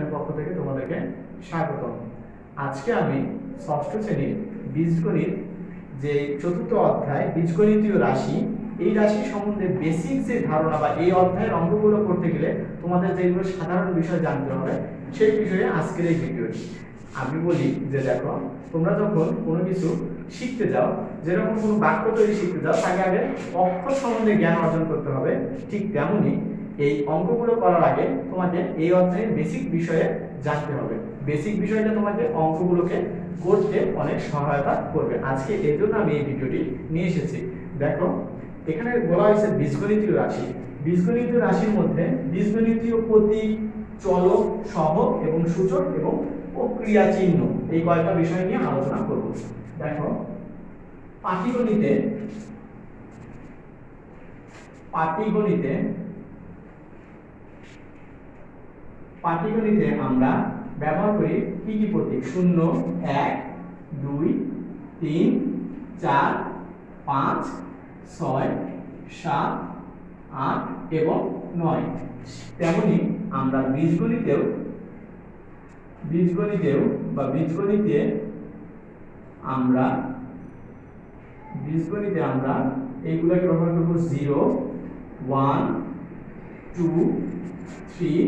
Channel পক্ষ থেকে তোমাদেরকে স্বাগতম। আজকে আমি ষষ্ঠ শ্রেণীর বীজগণিত যে চতুর্থ অধ্যায় বীজগণিতীয় রাশি, এই রাশি সম্বন্ধে বেসিক যে ধারণা বা এই অধ্যায়ের অঙ্কগুলো করতে গেলে তোমাদের যেগুলো সাধারণ বিষয় জানতে হবে সেই বিষয়ে আজকের এই ভিডিওটি। আমি বলি যে দেখো, তোমরা যখন কোনো কিছু শিখতে যাও, যেরকম কোনো বাক্য তৈরি শিখতে যাও, তাকে আগে অক্ষর সম্বন্ধে জ্ঞান অর্জন করতে হবে। ঠিক তেমনই এই অঙ্কগুলো করার আগে তোমাকে এই অধ্যায়ের বেসিক বিষয়ে জানতে হবে। বেসিক বিষয়টা তোমাকে অঙ্কগুলোকে করতে অনেক সহায়তা করবে। আজকে এর জন্য আমি এই ভিডিওটি নিয়ে এসেছি। দেখো, এখানে বলা হয়েছে বীজগণিতীয় রাশি। বীজগণিতীয় রাশির মধ্যে বীজগণিতীয় প্রতীক, চলক, সহগ এবং সূচক এবং ক্রিয়া চিহ্ন, এই কয়েকটা বিষয় নিয়ে আলোচনা করব। দেখো, পাটিগণিতে আমরা ব্যবহার করি কি কি প্রতীক? 0, 1, 2, 3, 4, 5, 6, 7, 8 এবং 9। তেমনি আমরা বীজগণিতে আমরা এইগুলোকে ব্যবহার করব 0, 1, 2, 3,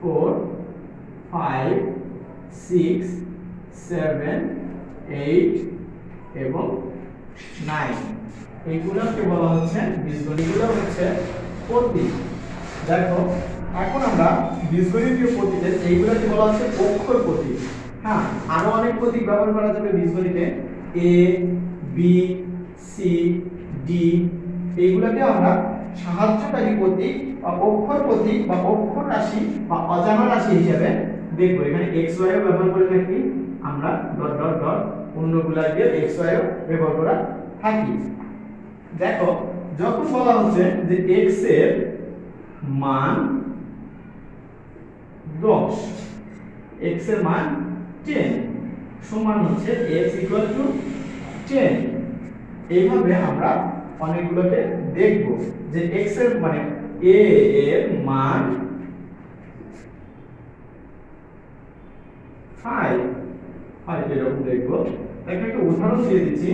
4, 5, 6, 7, 8 এবং 9। এইগুলোকে বলা হচ্ছে বীজগণিতগুলো হচ্ছে প্রতীক। দেখো, এখন আমরা বীজগণিতীয় প্রতীকের এইগুলোকে বলা হচ্ছে অক্ষর প্রতীক। হ্যাঁ, আরো অনেক প্রতীক ব্যবহার করা যাবে বীজগণিতে। এ, বি, সি, ডি, এইগুলোকে আমরা সাহায্যকারী প্রতীক বা অক্ষর প্রতীক বা অক্ষর রাশি বা অজানা রাশি হিসেবে দেখব। এখানে এক্স ওয়াই ও ব্যবহার করে থাকি আমরা, ডট ডট ডট, অন্যগুলা দিয়ে এক্স ওয়াই ও ব্যবহার করা থাকি। দেখো, যখন বলা হচ্ছে যে এক্স এর মান 10, এক্স এর মান 10 সমান হচ্ছে x ইকুয়াল টু 10, এইভাবে আমরা অনেকগুলোকে দেখব যে x এর মানে a এর মান 5 এরকম দেখব। একটা উদাহরণ দিয়ে দিচ্ছি।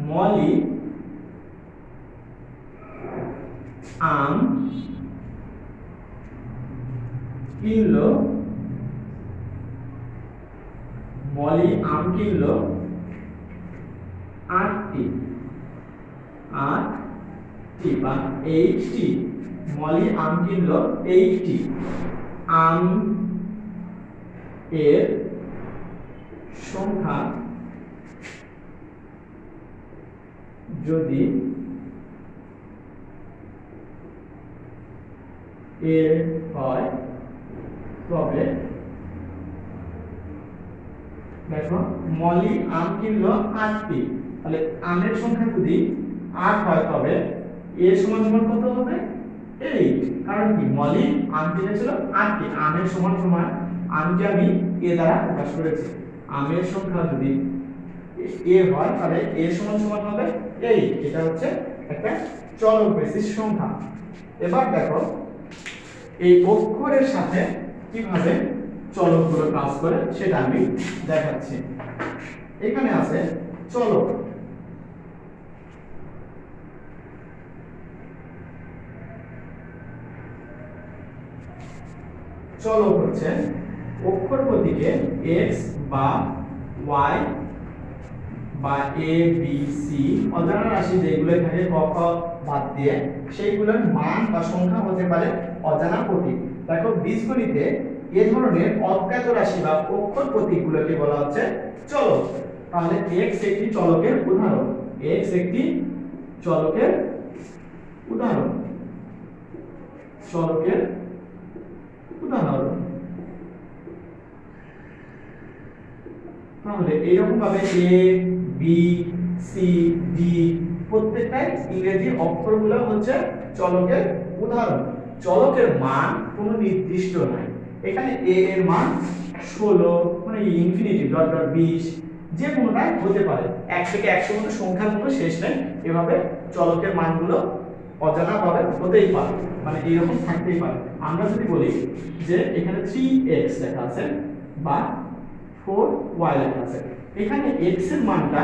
মলি আম কিনলো 8টি বা 8টি। মলি আম কিনলো 8টি। আম এর সংখ্যা যদি এ হয় তবে, দেখো, মলি আম কিনলো 8টি, তাহলে আমের সংখ্যা যদি 8 হয় তবে এ সমান সমান কত হবে? 8। কারণ কি, মলি আম কিনেছিল 8টি, আমের সমান সমান আমকে আমি এ দ্বারা প্রকাশ করেছি। আমের সংখ্যা যদি এ হয় তাহলে এ সমান সমান হবে 8। এটা হচ্ছে একটা চলক বেসিস সংখ্যা। এবার দেখো, এই অক্ষরের সাথে কিভাবে চলকগুলো কাজ করে সেটা আমি দেখাচ্ছি। এখানে আছে চলক। চলক হচ্ছে অক্ষর প্রতীকে x বা y বা a b c অজানা রাশি যেগুলো থাকে ক খ বাদ দিয়ে, সেইগুলোর মান বা সংখ্যা হতে পারে অজানা প্রতীক। দেখো, বীজগণিতে এই ধরনের অজ্ঞাত রাশি বা অক্ষর প্রতীকগুলোকে বলা হচ্ছে চলক। তাহলে x একটি চলকের উদাহরণ। তাহলে এইরকম ভাবে a b c d প্রত্যেকটাই ইংরেজি অক্ষরগুলো হচ্ছে চলকের উদাহরণ। চলকের মান কোনো নির্দিষ্ট নয়। এখানে a এর মান 16, মানে ইনফিনিটি ডট ডট 20, যে কোনোটাই হতে পারে। 1 থেকে 100 পর্যন্ত সংখ্যার কোনো শেষ নেই। এভাবে চলকের মানগুলো অজানা ভাবে হতেই পারে, মানে এইরকম থাকতেই পারে। আমরা যদি বলি যে এখানে 3x লেখা আছে বা 4y লেখা আছে, এখানে x এর মানটা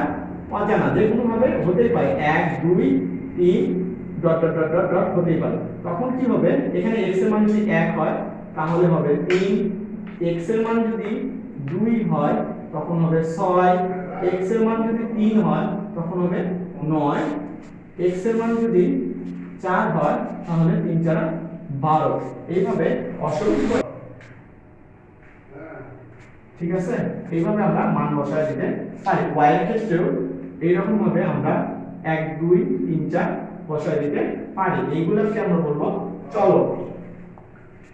অজানা, যে কোনো ভাবে হতেই পারে, 1 2 3 dot dot dot dot dot হতেই পারে। তখন কি হবে, এখানে x এর মান যদি 1 হয় তাহলে হবে 3, x এর মান যদি 2 হয় তখন হবে 6, x এর মান যদি 3 হয় তখন হবে 9, x এর মান যদি 4 হয় তাহলে 3 4 12। এইভাবে অসংখ্য, ঠিক আছে, এইভাবে আমরা মান বসায় দিতে পারি। y এর ক্ষেত্রেও এইরকম ভাবে আমরা 1 2 3 4 বসায় দিতে পারি। এইগুলোকে আমরা বলবো চলক।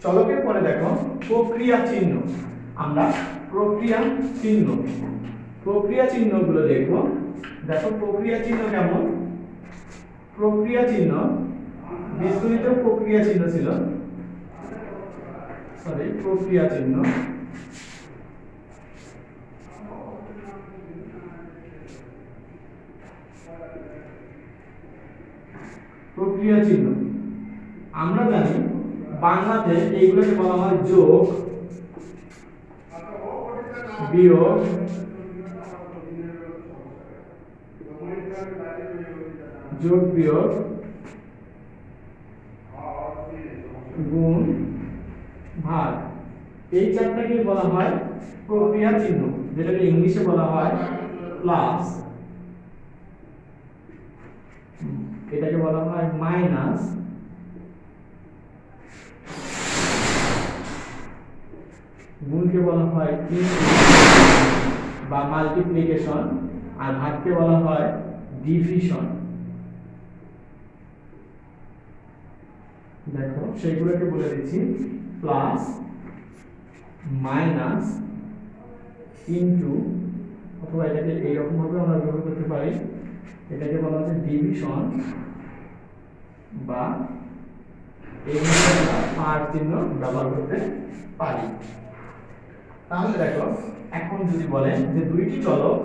চলকের পরে দেখো প্রক্রিয়া চিহ্ন। আমরা প্রক্রিয়া চিহ্নগুলো দেখো। দেখো প্রক্রিয়া চিহ্ন কেমন। প্রক্রিয়া চিহ্ন বীজগণিত প্রক্রিয়া চিহ্ন ছিল, প্রক্রিয়া চিহ্ন আমরা জানি বাংলাতে এইগুলোকে বলা হয় যোগ, বিয়োগ, গুণ, ভাগ। এই চারটাকে বলা হয় প্রক্রিয়া চিহ্ন, যেটাকে ইংলিশে বলা হয় প্লাস, এটাকে বলা হয় মাইনাস, গুণকে বলা হয় বা মাল্টিপ্লিকেশন, আর ভাগকে বলা হয় ডিভিশন। দেখো সেগুলোকে বলে দিচ্ছি, প্লাস, মাইনাস, ইনটু, অথবা এটাকে এইরকম ভাবে আমরা ব্যবহার করতে পারি, এটাকে বলা হচ্ছে ডিভিশন, বা এইভাবে আমরা পার চিহ্ন ব্যবহার করতে পারি। তাহলে দেখো এখন যদি বলেন যে দুইটি চলক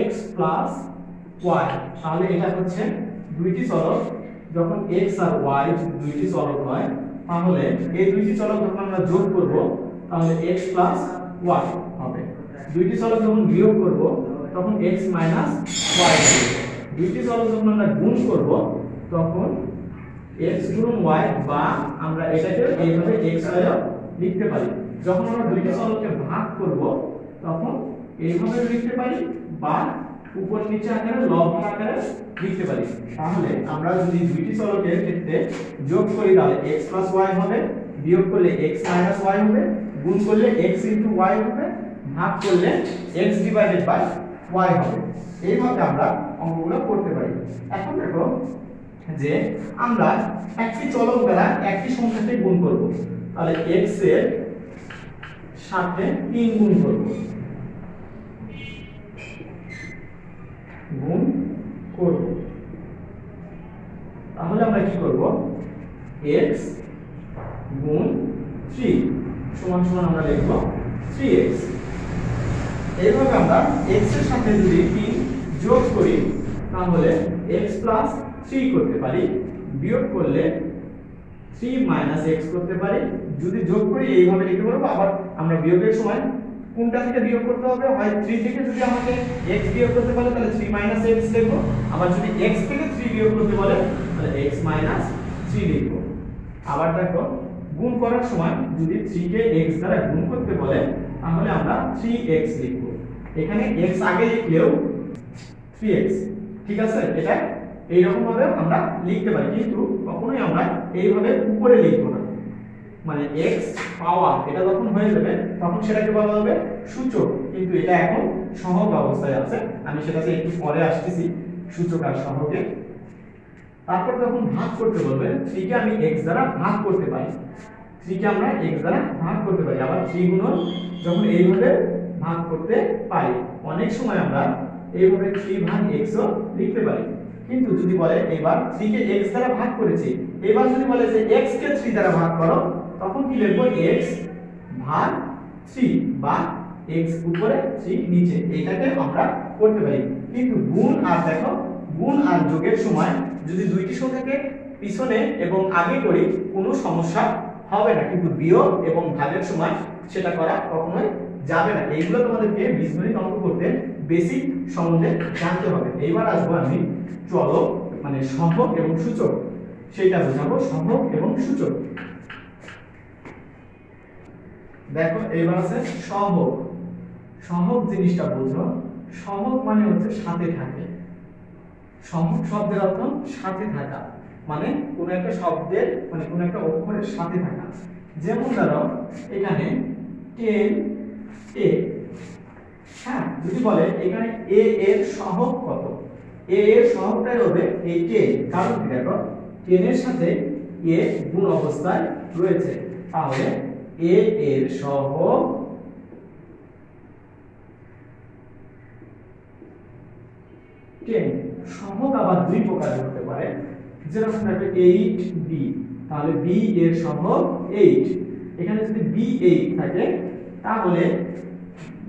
x প্লাস y, তাহলে এটা হচ্ছে দুইটি চলক। যখন x আর y দুইটি চলক হয় তাহলে এই দুইটি চলক যখন আমরা যোগ করব তাহলে x প্লাস y হবে। দুইটি চলক যখন বিয়োগ করব তখন x মাইনাস y হবে। দুইটি চলক যখন আমরা গুণ করব তখন x গুণ y, বা আমরা এটাকে এইভাবে x y লিখতে পারি। যখন আমরা দুইটি চলককে ভাগ করব তখন এইভাবে লিখতে পারি, বা উপর নিচে আকারে লব আকারে লিখতে পারি। তাহলে আমরা যদি দুইটি চলকের ক্ষেত্রে যোগ করি তাহলে x y হবে, বিয়োগ করলে x y হবে, গুণ করলে x y হবে, ভাগ করলে x y হবে। এইভাবে আমরা অঙ্কগুলো করতে পারি। এখন দেখো যে আমরা একটি চলক দ্বারা একটি সংখ্যাকে গুণ করব, তাহলে x এর সাথে 3 গুণ করব, তাহলে আমরা কি করব, x গুণ 3 সমান সমান আমরা লিখব 3x। এইভাবে আমরা x এর সাথে যদি 3 যোগ করি তাহলে x প্লাস 3 করতে পারি, বিয়োগ করলে 3 মাইনাস x করতে পারি। যদি যোগ করি এইভাবে লিখতে পারবো, আবার আমরা বিয়োগের সময় কোনটা থেকে বিয়োগ করতে হবে, হয় 3 থেকে যদি আমাকে x বিয়োগ করতে বলে তাহলে 3 মাইনাস x লিখব, আবার যদি x থেকে 3 বিয়োগ করতে বলে তাহলে x মাইনাস 3 লিখব। আবার দেখো গুণ করার সময় যদি 3 কে x দ্বারা গুণ করতে বলে তাহলে আমরা 3x লিখব। এখানে x আগে লিখলেও 3x, ঠিক আছে, এটা এইরকম ভাবে আমরা লিখতে পারি, কিন্তু কখনোই আমরা এইভাবে উপরে লিখব না। মানে x পাওয়ার এটা যখন হয়ে যাবে তখন সেটাকে বলা হবে সূচক, কিন্তু এটা এখন সহগ অবস্থায় আছে, আমি সেটাতে একটু পরে আসতেছি সূচক আর সহগে। তারপর যখন ভাগ করতে বলবে 3 কে আমি x দ্বারা ভাগ করতে পারি, 3 কে আমরা x দ্বারা ভাগ করতে পারি, আবার 3 গুণন যখন এইভাবে ভাগ করতে পারি। অনেক সময় আমরা এইভাবে 3 ভাগ x ও লিখতে পারি। কিন্তু যদি বলে এবার 3 কে x দ্বারা ভাগ করেছি, এবার যদি বলে যে x কে 3 দ্বারা ভাগ করো, তখন কি লিখব, x ভাগ 3 বা x উপরে 3 নিচে, এটাকে আমরা করতে পারি। কিন্তু গুণ আর দেখো, গুণ আর যোগের সময় যদি দুইটি সংখ্যাকে পিছনে এবং আগে করি কোনো সমস্যা হবে না, কিন্তু বিয়োগ এবং ভাগের সময় সেটা করা কখনোই যাবে না। এইগুলো তোমাদেরকে বীজগণিত অঙ্ক করতে বেসিক সম্বন্ধে জানতে হবে। এইবার আসবো আমি চলক মানে সহগ এবং সূচক, সেটা বোঝাবো। সহগ এবং সূচক দেখো, এবার আছে সহগ। সহগ জিনিসটা বুঝো। সহগ মানে হচ্ছে সাথে থাকে। সহগ শব্দের অর্থ সাথে থাকা, মানে কোন একটা শব্দের মানে কোন একটা অক্ষরের সাথে থাকা। যেমন ধরো এখানে 10a, হ্যাঁ, যদি বলে এখানে a এর সহগ কত, a এর সহগটাই হবে এই 10, কারণ কি দেখো 10 এর সাথে a গুণ অবস্থায় রয়েছে, তাহলে a এর সহগ 10। সহগ আবার দুই প্রকার হতে পারে, যেরকম থাকবে 8b, তাহলে b এর সহগ 8। এখানে যদি b 8 থাকে তাহলে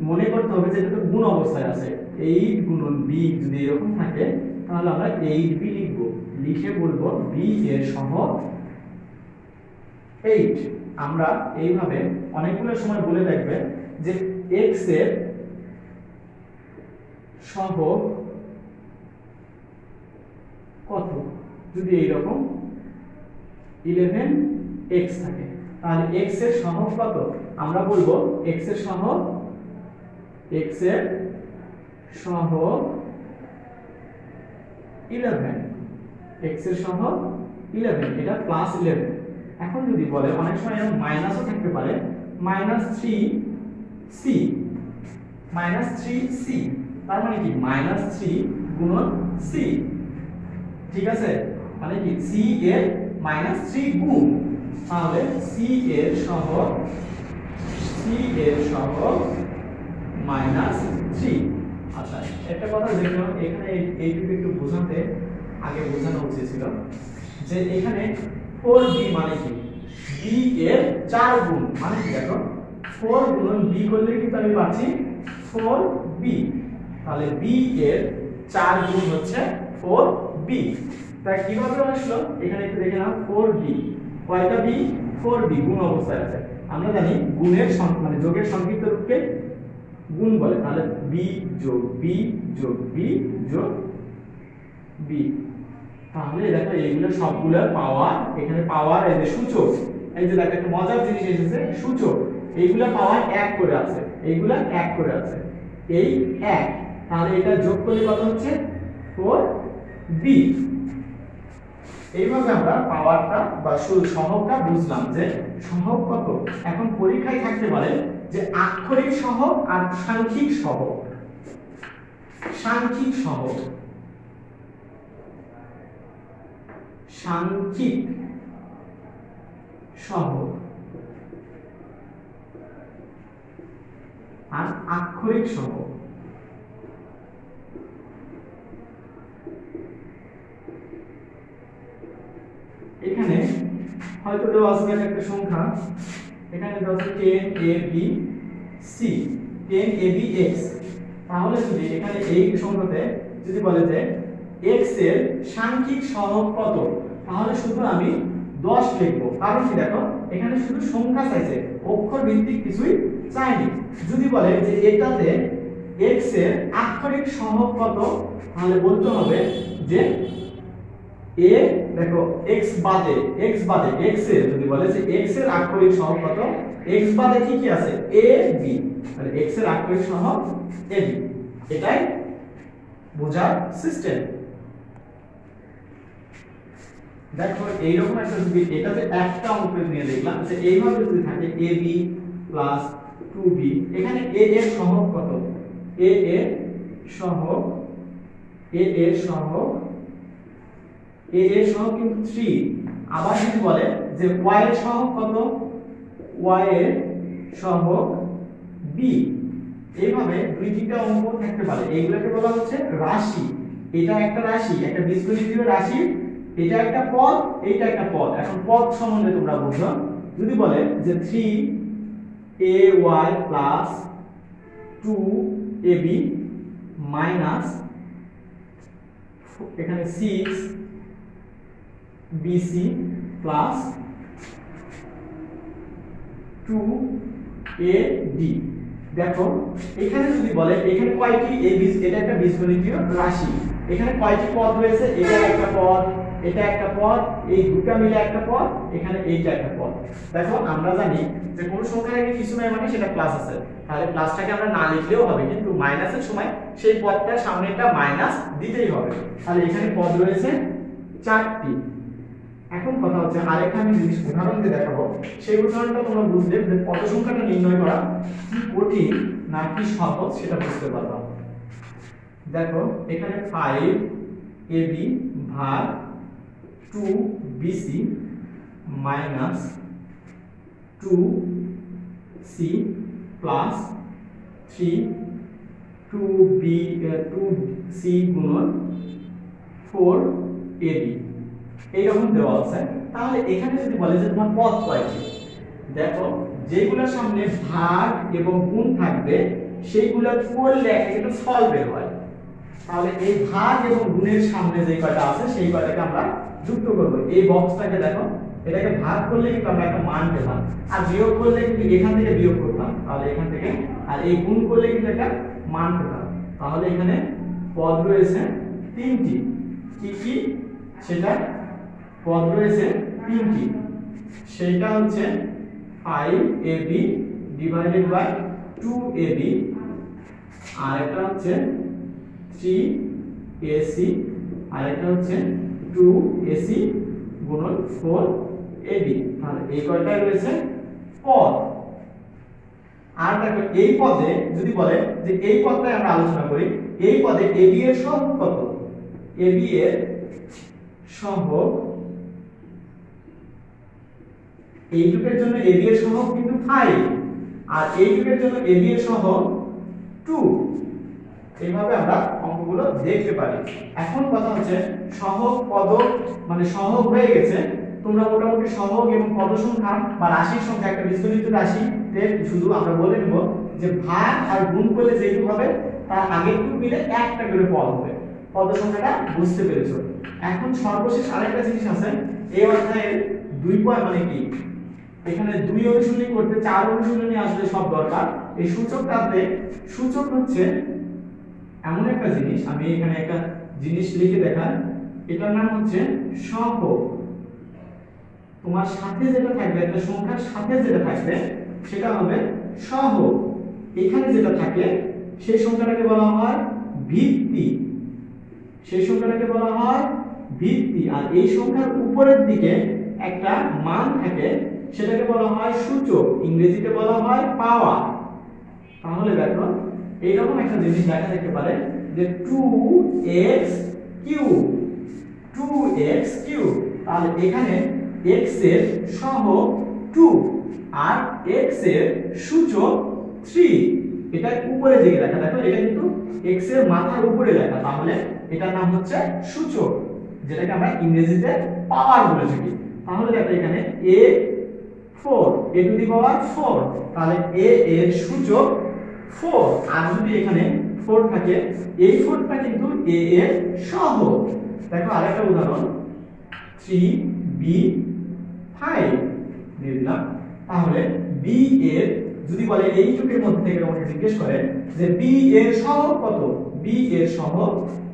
মনে করতে হবে যে এটা তো গুণ অবস্থায় আছে, 8 গুণন b যদি এরকম থাকে তাহলে আমরা 8b লিখব, লিখে বলবো b এর সহগ 8। আমরা এইভাবে অনেকগুলো সময় বলে দেখবে যে x এর সহগ কত, যদি এইরকম 11x থাকে তাহলে x এর সহগ কত, আমরা বলবো x এর সহগ 11, x এর সহগ 11, এটা প্লাস 11। এখন যদি বলে অনেক সময় এরকম মাইনাসও থাকতে পারে, -3c, -3c, তার মানে কি -3 গুণন c, ঠিক আছে, মানে কি c এর -3 গুণ, তাহলে c এর সহগ -3। আচ্ছা, একটা কথা দেখো, এখানে এইটুকু একটু বোঝাতে আগে বোঝানো উচিত ছিল যে এখানে 4b মানে কি, b এর 4 গুণ, মানে কি দেখো 4 গুণন b করলে কিন্তু আমি পাচ্ছি 4b, তাহলে b এর 4 গুণ হচ্ছে 4b। তা কিভাবে আসলো এখানে একটু দেখে নাও, 4b, কয়টা b, 4b গুণ অবস্থায় আছে। আমরা জানি গুণের মানে যোগের সংক্ষিপ্ত রূপকে গুণ বলে, তাহলে b যোগ b যোগ b যোগ b, তাহলে দেখো এইগুলো সবগুলোর পাওয়ার, এখানে পাওয়ার এই যে সূচক, এই যে দেখো একটা মজার জিনিস এসেছে সূচক, এইগুলা পাওয়ার 1 করে আছে, এইগুলা 1 করে আছে, এই 1, তাহলে এটা যোগ করলে কত হচ্ছে 4b। এইভাবে আমরা পাওয়ারটা বা সহগটা বুঝলাম যে সহগ কত। এখন পরীক্ষায় থাকতে পারে যে আক্ষরিক সহগ আর সাংখ্যিক সহগ। সাংখ্যিক সহগ, সাংখ্যিক সহগ আর আক্ষরিক সহগ। এখানে হয়তো দেওয়া আছে একটা সংখ্যা, এখানে দেওয়া আছে 10abc, 10abx, তাহলে যদি এখানে এই সংখ্যাতে যদি বলে যে x এর সাংখ্যিক সহগ কত, তাহলে শুধু আমি 10 লিখব, কারণ কি দেখো এখানে শুধু সংখ্যা চাইছে, অক্ষর ভিত্তিক কিছুই চাইনি। যদি বলে যে এটাতে x এর আক্ষরিক সহগ কত, তাহলে বলতে হবে যে a, দেখো x বাদে x এর যদি বলে যে x এর আক্ষরিক সহগ কত, x বাদে কি কি আছে, a b, তাহলে x এর আক্ষরিক সহগ a b, এটাই বোঝার সিস্টেম। দেখো এইরকম একটা যদি এটাতে একটা অঙ্ক নিয়ে দেখলাম যে এইভাবে যদি থাকে ab প্লাস 2b, এখানে a এর সহগ কত, a এর সহগ কিন্তু 3। আবার যদি বলে যে y এর সহগ কত, y এর সহগ b, এইভাবে দুই তিনটা অঙ্ক থাকতে পারে, এইগুলোকে বলা হচ্ছে রাশি। এটা একটা রাশি, একটা বীজগণিতীয় রাশি, এটা একটা পদ, এটা একটা পদ। এখন পদ সম্বন্ধে তোমরা বুঝো, যদি বলে যে 3 ay প্লাস 2ab মাইনাস এখানে 6bc প্লাস 2ad। দেখো এখানে যদি বলে এখানে কয়টি এটা একটা বীজগণিতীয় রাশি, এখানে কয়টি পদ রয়েছে, এটা একটা পদ, এটা একটা পদ, এই দুটো মিলে একটা পদ, এখানে এইটা একটা পদ। দেখো আমরা জানি যে কোন সংখ্যার আগে কিছু নাই মানে সেটা প্লাস আছে, তাহলে প্লাসটাকে আমরা না লিখলেও হবে, কিন্তু মাইনাসের সময় সেই পদটার সামনে একটা মাইনাস দিতেই হবে। তাহলে এখানে পদ রয়েছে 4টি। এখন কথা হচ্ছে আরেকটা আমি জিনিস উদাহরণ দিয়ে দেখাবো, সেই উদাহরণটা তোমরা বুঝলে যে পদ সংখ্যাটা নির্ণয় করা কি কঠিন না কি সহজ সেটা বুঝতে পারবা। দেখো এখানে 5ab ভাগ 2bc minus 2c plus 2c গুণন 4ab এইরকম দেওয়া আছে। তাহলে এখানে যদি বলে যে তোমার পদ কয়টি, দেখো যেগুলোর সামনে ভাগ এবং গুণ থাকবে সেইগুলো করলে একটা ফল বের হয়। তাহলে এই ভাগ এবং গুণের সামনে যে কয়টা আছে সেই কয়টাকে আমরা যুক্ত করব। এই বক্সটাকে দেখো, এটাকে ভাগ করলে কিন্তু আমরা একটা মান পেলাম, আর বিয়োগ করলে কিন্তু এখান থেকে বিয়োগ করতাম, তাহলে এখান থেকে, আর এই গুণ করলে কিন্তু একটা মান পেলাম। তাহলে এখানে পদ রয়েছে 3টি। কি কি সেটা? পদ রয়েছে 3টি, সেটা হচ্ছে 5ab ডিভাইডেড বাই 2ab, আর একটা হচ্ছে 3ac, আর একটা হচ্ছে 2ac গুণন 4ab। তাহলে এই কয়টাই রয়েছে পদ। আর দেখো এই পদে যদি বলে যে এই পদটাই আমরা আলোচনা করি, এই পদে ab এর সহগ কত? ab এর সহগ এইটুকের জন্য ab এর সহগ কিন্তু 5, আর এইটুকের জন্য ab এর সহগ 2। এইভাবে আমরা অঙ্কগুলো দেখতে পারি। এখন কথা হচ্ছে সহগ পদক মানে সহগ হয়ে গেছে, তোমরা মোটামুটি সহগ এবং পদ সংখ্যা বা রাশির সংখ্যা একটা বীজগণিত রাশিতে শুধু আমরা বলে নেব যে ভাগ আর গুণ করলে যেটুকু হবে তার আগেরটুকু মিলে একটা করে পদ হবে। পদ সংখ্যাটা বুঝতে পেরেছো। এখন সর্বশেষ আরেকটা জিনিস আছে, এই অধ্যায়ের 2 পয়েন্ট মানে কি, এখানে 2 অনুশীলনী করতে 4 অনুশীলনী আসলে সব দরকার। এই সূচকটাতে সূচক হচ্ছে এমন একটা জিনিস, আমি এখানে একটা জিনিস লিখে দেখাই, এটার নাম হচ্ছে সহগ। তোমার সাথে যেটা থাকবে, একটা সংখ্যার সাথে যেটা থাকবে সেটা হবে সহগ। এখানে যেটা থাকে সেই সংখ্যাটাকে বলা হয় ভিত্তি, সেই সংখ্যাটাকে বলা হয় ভিত্তি। আর এই সংখ্যার উপরের দিকে একটা মান থাকে সেটাকে বলা হয় সূচক, ইংরেজিতে বলা হয় পাওয়ার। তাহলে দেখো এইরকম একটা জিনিস দেখা যেতে পারে যে 2x কিউব, 2x কিউব। তাহলে এখানে x এর সহগ 2 আর x এর সূচক 3, এটা উপরে দিকে লেখা। দেখো এটা কিন্তু x এর মাথার উপরে লেখা, তাহলে এটার নাম হচ্ছে সূচক, যেটাকে আমরা ইংরেজিতে পাওয়ার বলে থাকি। তাহলে দেখো এখানে a4, a টু দি পাওয়ার 4, তাহলে a এর সূচক 4, আর যদি এখানে 4 থাকে এই 4টা কিন্তু a এর সহগ। দেখো আরেকটা উদাহরণ 3b5 দিয়ে দিলাম। তাহলে b এর যদি বলে এইটুকের মধ্যে থেকে আমাকে জিজ্ঞেস করে যে b এর সহগ কত, b এর সহগ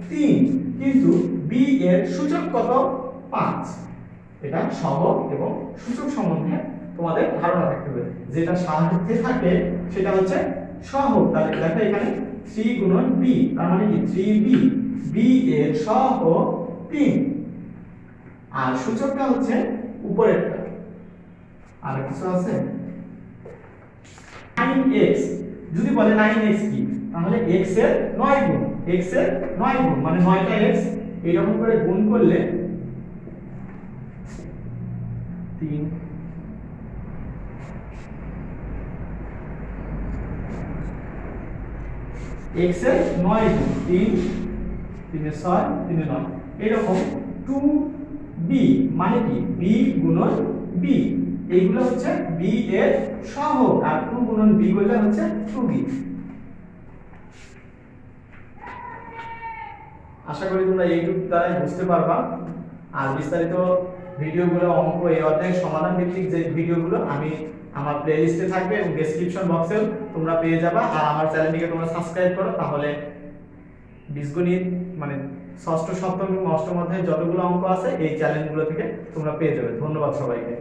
3, কিন্তু b এর সূচক কত 5। এটা সহগ এবং সূচক সম্বন্ধে তোমাদের ধারণা থাকতে হবে, যেটা সাথে থাকে সেটা হচ্ছে সহগ। তাহলে দেখো এখানে 3 গুণন b, তার মানে কি 3b, b এর সহগ 3, আর সূচকটা হচ্ছে উপরেরটা। আর কিছু আছে 9x, যদি বলে 9x কি, তাহলে x এর 9 গুণ, x এর 9 গুণ মানে 9টা x এরকম করে গুণ করলে 3, x এর 9 গুণ 3, 3 এর 6, 3 এর 9, এরকম 2b মানে কি b গুণন b, এইগুলো হচ্ছে বি এর সহগ, আর 2 গুণন বি করলে হচ্ছে 2b। আশা করি তোমরা এইটুকু দ্বারা বুঝতে পারবা। আর বিস্তারিত ভিডিওগুলো, অঙ্ক, এই অধ্যায়ের সমাধান ভিত্তিক যে ভিডিওগুলো আমি আমার প্লেলিস্টে থাকবে এবং ডেসক্রিপশন বক্সেও তোমরা পেয়ে যাবা। আর আমার চ্যানেলটিকে তোমরা সাবস্ক্রাইব করো, তাহলে বীজগণিত মানে ষষ্ঠ, সপ্তম এবং অষ্টম অধ্যায়ে যতগুলো অঙ্ক আছে এই চ্যানেলগুলো থেকে তোমরা পেয়ে যাবে। ধন্যবাদ সবাইকে।